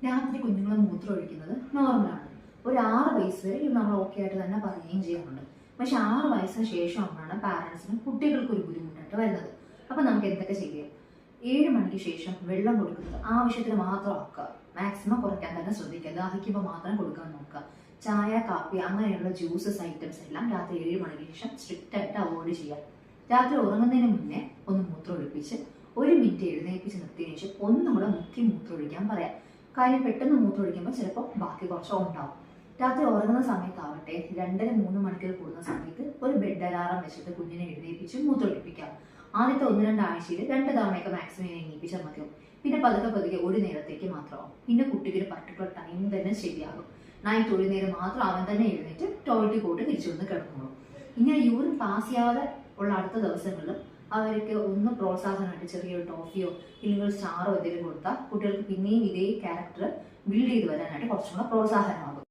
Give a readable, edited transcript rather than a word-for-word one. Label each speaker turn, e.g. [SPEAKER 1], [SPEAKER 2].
[SPEAKER 1] രാത്രി കുഞ്ഞുങ്ങൾ മൂത്രം ഒഴിക്കുന്നത് നോർമലാണ്. ഒരു 6 വയസ്സ് വരെ ഇത് നമ്മൾ ഓക്കെ ആയിട്ട് തന്നെ പറയുകയും ചെയ്യാറുണ്ട്. പക്ഷെ 6 വയസ്സിന് ശേഷമാണ് പാരൻസിന് കുട്ടികൾക്ക് ഒരു ബുദ്ധിമുട്ടായിട്ട് വരുന്നത്. അപ്പൊ നമുക്ക് എന്തൊക്കെ ചെയ്യാം? 7 മണിക്ക് ശേഷം വെള്ളം കൊടുക്കുന്നത് ആവശ്യത്തിന് മാത്രം ആക്കുക. മാക്സിമം കുറയ്ക്കാൻ തന്നെ ശ്രദ്ധിക്കുക. ദാഹിക്കുമ്പോൾ മാത്രം കൊടുക്കാൻ നോക്കുക. ചായ, കാപ്പി അങ്ങനെയുള്ള ജ്യൂസസ് ഐറ്റംസ് എല്ലാം രാത്രി 7 മണിക്ക് ശേഷം സ്ട്രിക്റ്റ് ആയിട്ട് അവോയ്ഡ് ചെയ്യാം. രാത്രി ഉറങ്ങുന്നതിന് മുന്നേ ഒന്ന് മൂത്രം ഒഴിപ്പിച്ച് 1 മിനിറ്റ് എഴുന്നേൽപ്പിച്ച് നിർത്തിയതിനു ശേഷം ഒന്നും കൂടെ മുക്കി മൂത്രം ഒഴിക്കാൻ പറയാം. കാര്യം പെട്ടെന്ന് മൂത്രം ഒഴിക്കുമ്പോൾ ചിലപ്പോൾ ബാക്കി കുറച്ചോ ഉണ്ടാവും. രാത്രി ഉറങ്ങുന്ന സമയത്താവട്ടെ 2-3 മണിക്കൂർ കൂടുന്ന സമയത്ത് ഒരു ബെഡ് അലാറം വെച്ചിട്ട് കുഞ്ഞിനെ എഴുന്നേൽപ്പിച്ച് മൂത്രം ഒഴിപ്പിക്കാം. ആദ്യത്തെ 1-2 ആഴ്ചയിൽ 2 തവണയൊക്കെ മാക്സിമം എണീപ്പിച്ചാൽ മതിയാവും. പിന്നെ പതുക്കെ ഒരു നേരത്തേക്ക് മാത്രമാവും. പിന്നെ കുട്ടിക്ക് ഒരു പർട്ടിക്കുലർ ടൈം തന്നെ ശരിയാകും. നൈറ്റ് ഒരു നേരം മാത്രം അവൻ തന്നെ എഴുന്നേറ്റ് ടോയ്ലറ്റിൽ പോയിട്ട് തിരിച്ചു വന്ന് കിടന്നോളും. ഇങ്ങനെ യൂറിൻ പാസ് ചെയ്യാതെ ഉള്ള അടുത്ത ദിവസങ്ങളിൽ അവർക്ക് ഒന്ന് പ്രോത്സാഹനമായിട്ട് ചെറിയൊരു ടോഫിയോ ഇല്ലെങ്കിൽ സ്റ്റാറോ എന്തെങ്കിലും കൊടുത്താൽ കുട്ടികൾക്ക് പിന്നെയും ഇതേ ക്യാരക്ടർ ബിൽഡ് ചെയ്ത് വരാനായിട്ട് കുറച്ചും കൂടെ പ്രോത്സാഹനമാകും.